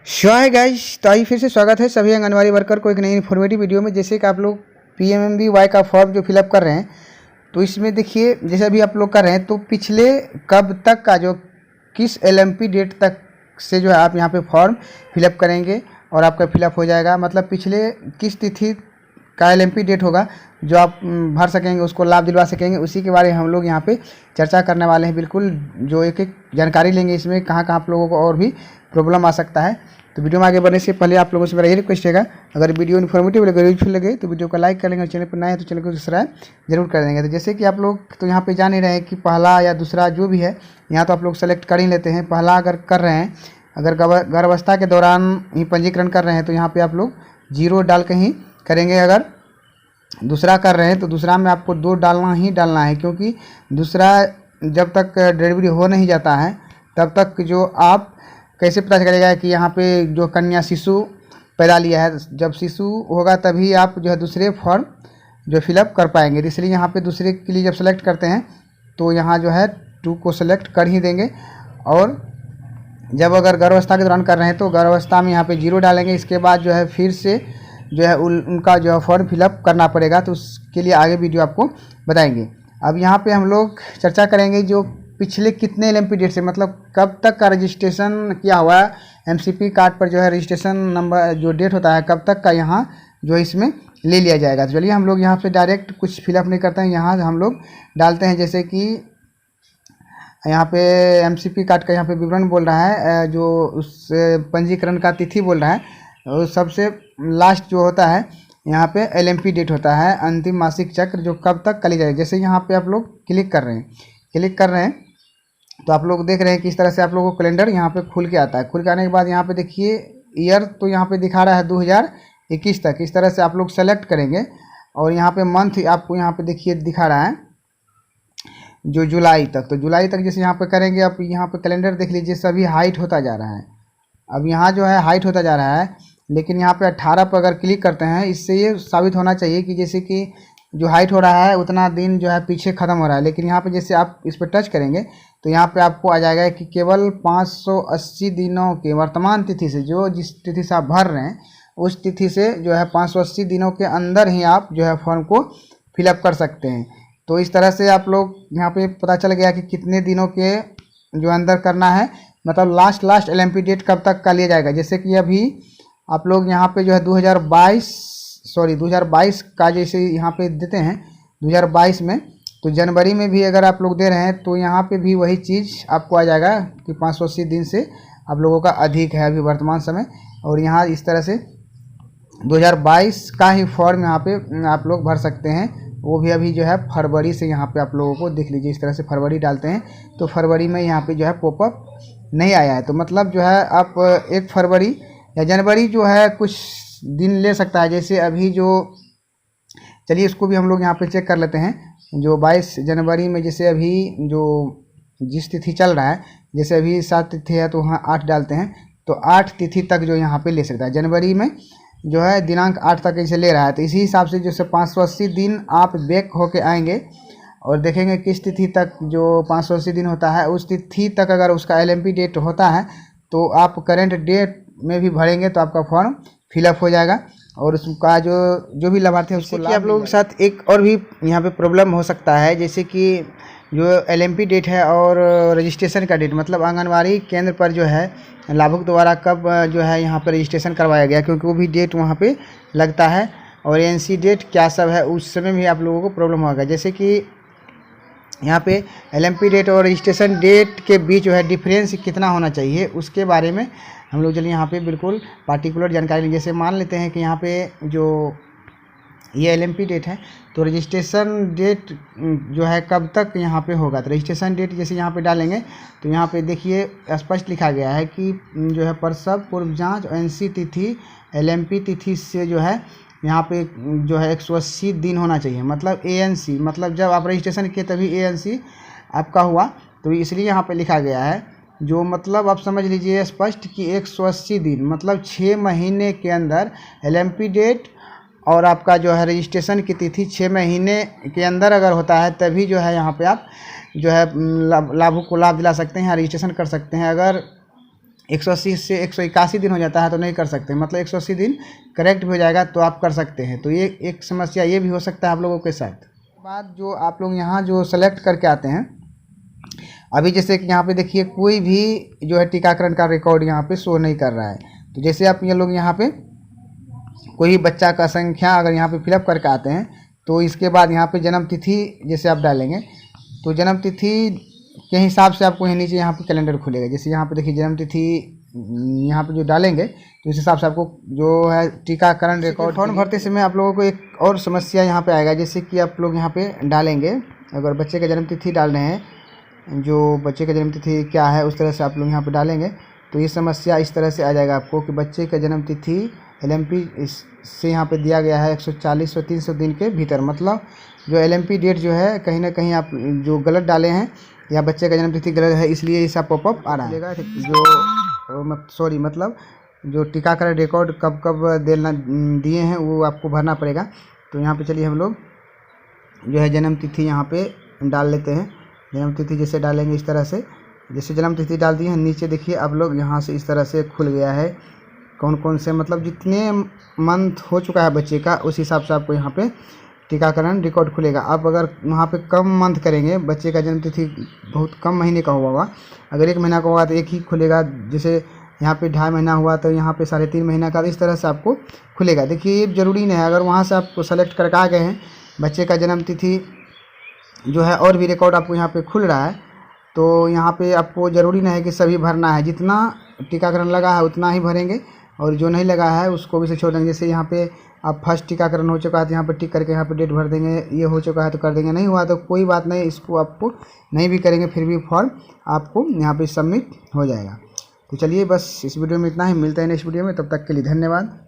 Hi guys, तो आइए फिर से स्वागत है सभी आंगनवाड़ी वर्कर को एक नई इन्फॉर्मेटिव वीडियो में। जैसे कि आप लोग PMMBY का फॉर्म जो फिलअप कर रहे हैं, तो इसमें देखिए जैसे अभी आप लोग कर रहे हैं तो पिछले कब तक का जो किस LMP डेट तक से जो है आप यहाँ पे फॉर्म फिलअप करेंगे और आपका फिलअप हो जाएगा। मतलब पिछले किस तिथि का LMP डेट होगा जो आप भर सकेंगे, उसको लाभ दिलवा सकेंगे, उसी के बारे में हम लोग यहाँ पे चर्चा करने वाले हैं। बिल्कुल जो एक एक जानकारी लेंगे इसमें कहाँ कहाँ आप लोगों को और भी प्रॉब्लम आ सकता है। तो वीडियो में आगे बढ़ने से पहले आप लोगों से मेरा ये रिक्वेस्ट रहेगा, अगर वीडियो इन्फॉर्मेटिव लगे, यूजफुल लगे तो वीडियो को लाइक कर लेंगे और चैनल पर नए हैं तो चैनल को सब्सक्राइब जरूर कर देंगे। तो जैसे कि आप लोग तो यहाँ पे जान ही रहे हैं कि पहला या दूसरा जो भी है यहाँ तो आप लोग सेलेक्ट कर ही लेते हैं। पहला अगर कर रहे हैं, अगर गर्भावस्था के दौरान ही पंजीकरण कर रहे हैं तो यहाँ पर आप लोग 0 डाल के ही करेंगे। अगर दूसरा कर रहे हैं तो दूसरा में आपको 2 डालना ही डालना है, क्योंकि दूसरा जब तक डिलीवरी हो नहीं जाता है तब तक जो आप कैसे पता चलेगा कि यहाँ पे जो कन्या शिशु पैदा लिया है। जब शिशु होगा तभी आप जो है दूसरे फॉर्म जो फिलअप कर पाएंगे। तो इसलिए यहाँ पे दूसरे के लिए जब सेलेक्ट करते हैं तो यहाँ जो है 2 को सेलेक्ट कर ही देंगे। और जब अगर गर्भावस्था के दौरान कर रहे हैं तो गर्भावस्था में यहाँ पे 0 डालेंगे। इसके बाद जो है फिर से जो है उनका जो है फॉर्म फिलअप करना पड़ेगा, तो उसके लिए आगे वीडियो आपको बताएंगे। अब यहाँ पे हम लोग चर्चा करेंगे जो पिछले कितने LMP डेट से, मतलब कब तक का रजिस्ट्रेशन किया हुआ है। MCP कार्ड पर जो है रजिस्ट्रेशन नंबर जो डेट होता है कब तक का यहाँ जो इसमें ले लिया जाएगा। तो चलिए हम लोग यहाँ पे डायरेक्ट कुछ फिलअप नहीं करते हैं, यहाँ हम लोग डालते हैं। जैसे कि यहाँ पे MCP कार्ड का यहाँ पे विवरण बोल रहा है, जो उस पंजीकरण का तिथि बोल रहा है। सबसे लास्ट जो होता है यहाँ पे LMP डेट होता है, अंतिम मासिक चक्र जो कब तक कली जाएगी। जैसे यहाँ पे आप लोग क्लिक कर रहे हैं तो आप लोग देख रहे हैं कि इस तरह से आप लोगों को कैलेंडर यहाँ पे खुल के आता है। खुल के आने के बाद यहाँ पे देखिए ईयर तो यहाँ पे दिखा रहा है 2021 तक। इस तरह से आप लोग सेलेक्ट करेंगे और यहाँ पे मंथ आपको यहाँ पे देखिए दिखा रहा है जो जुलाई तक। तो जुलाई तक जैसे यहाँ पे करेंगे, आप यहाँ पे कैलेंडर देख लीजिए सभी हाइट होता जा रहा है। अब यहाँ जो है हाइट होता जा रहा है, लेकिन यहाँ पे 18 पर अगर क्लिक करते हैं, इससे ये साबित होना चाहिए कि जैसे कि जो हाइट हो रहा है उतना दिन जो है पीछे ख़त्म हो रहा है। लेकिन यहाँ पे जैसे आप इस पर टच करेंगे तो यहाँ पे आपको आ जाएगा कि केवल 580 दिनों के वर्तमान तिथि से, जो जिस तिथि से आप भर रहे हैं उस तिथि से जो है 580 दिनों के अंदर ही आप जो है फॉर्म को फिलअप कर सकते हैं। तो इस तरह से आप लोग यहाँ पे पता चल गया कि कितने दिनों के जो अंदर करना है, मतलब लास्ट LMP डेट कब तक का लिया जाएगा। जैसे कि अभी आप लोग यहाँ पे जो है 2022 का जैसे यहाँ पे देते हैं 2022 में, तो जनवरी में भी अगर आप लोग दे रहे हैं तो यहाँ पे भी वही चीज़ आपको आ जाएगा कि 580 दिन से आप लोगों का अधिक है अभी वर्तमान समय। और यहाँ इस तरह से 2022 का ही फॉर्म यहाँ पे आप लोग भर सकते हैं। वो भी अभी जो है फरवरी से यहाँ पे आप लोगों को देख लीजिए, इस तरह से फरवरी डालते हैं तो फरवरी में यहाँ पे जो है पॉपअप नहीं आया है। तो मतलब जो है आप 1 फरवरी या जनवरी जो है कुछ दिन ले सकता है। जैसे अभी जो, चलिए इसको भी हम लोग यहाँ पे चेक कर लेते हैं। जो 22 जनवरी में जैसे अभी जो जिस तिथि चल रहा है, जैसे अभी 7 तिथि है तो वहाँ 8 डालते हैं तो 8 तिथि तक जो यहाँ पे ले सकता है। जनवरी में जो है दिनांक 8 तक इसे ले रहा है, तो इसी हिसाब से जैसे 580 दिन आप बैक होके आएंगे और देखेंगे किस तिथि तक जो 580 दिन होता है उस तिथि तक अगर उसका LMP डेट होता है तो आप करेंट डेट में भी भरेंगे तो आपका फॉर्म फिलअप हो जाएगा और उसका जो भी लाभार्थी है उसको आप लोगों के साथ एक और भी यहाँ पे प्रॉब्लम हो सकता है। जैसे कि जो LMP डेट है और रजिस्ट्रेशन का डेट, मतलब आंगनवाड़ी केंद्र पर जो है लाभुक द्वारा कब जो है यहाँ पर रजिस्ट्रेशन करवाया गया, क्योंकि वो भी डेट वहाँ पे लगता है। और NC डेट क्या सब है उस समय भी आप लोगों को प्रॉब्लम होगा। जैसे कि यहाँ पे LMP डेट और रजिस्ट्रेशन डेट के बीच जो है डिफरेंस कितना होना चाहिए उसके बारे में हम लोग चलिए यहाँ पे बिल्कुल पार्टिकुलर जानकारी लें। जैसे मान लेते हैं कि यहाँ पे जो ये LMP डेट है तो रजिस्ट्रेशन डेट जो है कब तक यहाँ पे होगा। तो रजिस्ट्रेशन डेट जैसे यहाँ पे डालेंगे तो यहाँ पे देखिए स्पष्ट लिखा गया है कि जो है प्रसव पूर्व जाँच NC तिथि LMP तिथि से जो है यहाँ पे जो है 180 दिन होना चाहिए। मतलब ANC, मतलब जब आप रजिस्ट्रेशन किए तभी ANC आपका हुआ, तो इसलिए यहाँ पे लिखा गया है। जो मतलब आप समझ लीजिए स्पष्ट कि 180 दिन मतलब 6 महीने के अंदर LMP डेट और आपका जो है रजिस्ट्रेशन की तिथि 6 महीने के अंदर अगर होता है तभी जो है यहाँ पे आप जो है लाभुक को लाभ दिला सकते हैं, रजिस्ट्रेशन कर सकते हैं। अगर 180 से 181 दिन हो जाता है तो नहीं कर सकते, मतलब 180 दिन करेक्ट भी हो जाएगा तो आप कर सकते हैं। तो ये एक समस्या ये भी हो सकता है आप लोगों के साथ। बाद जो आप लोग यहाँ जो सेलेक्ट करके आते हैं, अभी जैसे कि यहाँ पे देखिए कोई भी जो है टीकाकरण का रिकॉर्ड यहाँ पे शो नहीं कर रहा है। तो जैसे आप ये लोग यहाँ पे कोई भी बच्चा का संख्या अगर यहाँ पे फिलअप करके आते हैं तो इसके बाद यहाँ पे जन्म तिथि जैसे आप डालेंगे तो जन्म तिथि के हिसाब से आपको नीचे यहाँ पे कैलेंडर खुलेगा। जैसे यहाँ पे देखिए जन्म तिथि यहाँ पे जो डालेंगे तो इस हिसाब से आपको जो है टीकाकरण रिकॉर्ड। फॉर्म भरते समय आप लोगों को एक और समस्या यहाँ पे आएगा, जैसे कि आप लोग यहाँ पे डालेंगे अगर बच्चे का जन्म तिथि डाल रहे हैं, जो बच्चे का जन्म तिथि क्या है उस तरह से आप लोग यहाँ पे डालेंगे तो ये समस्या इस तरह से आ जाएगा आपको कि बच्चे का जन्म तिथि LMP से यहाँ पे दिया गया है 140 से 300 दिन के भीतर। मतलब जो LMP डेट जो है कहीं ना कहीं आप जो गलत डाले हैं या बच्चे का जन्म तिथि गलत है, इसलिए ऐसा पॉपअप आ रहा है। जो मतलब जो टीकाकरण रिकॉर्ड कब कब देना दिए हैं वो आपको भरना पड़ेगा। तो यहाँ पे चलिए हम लोग जो है जन्म तिथि यहाँ पे डाल लेते हैं। जन्म तिथि जैसे डालेंगे इस तरह से, जैसे जन्म तिथि डाल दी है नीचे देखिए आप लोग यहाँ से इस तरह से खुल गया है कौन कौन से, मतलब जितने मंथ हो चुका है बच्चे का उस हिसाब से आपको यहाँ पे टीकाकरण रिकॉर्ड खुलेगा। आप अगर वहाँ पे कम मंथ करेंगे, बच्चे का जन्म तिथि बहुत कम महीने का हुआ होगा, अगर 1 महीना का होगा तो एक ही खुलेगा। जैसे यहाँ पे 2.5 महीना हुआ तो यहाँ पे 3.5 महीना का, इस तरह से आपको खुलेगा। देखिए ये ज़रूरी नहीं है, अगर वहाँ से आपको सेलेक्ट करके आ गए हैं बच्चे का जन्म तिथि जो है और भी रिकॉर्ड आपको यहाँ पे खुल रहा है तो यहाँ पे आपको ज़रूरी नहीं है कि सभी भरना है। जितना टीकाकरण लगा है उतना ही भरेंगे और जो नहीं लगा है उसको भी से छोड़ देंगे। जैसे यहाँ पे आप फर्स्ट टीकाकरण हो चुका है तो यहाँ पे टिक करके यहाँ पे डेट भर देंगे, ये हो चुका है तो कर देंगे, नहीं हुआ तो कोई बात नहीं, इसको आपको नहीं भी करेंगे फिर भी फॉर्म आपको यहाँ पे सबमिट हो जाएगा। तो चलिए बस इस वीडियो में इतना ही, मिलता है नेक्स्ट वीडियो में, तब तक के लिए धन्यवाद।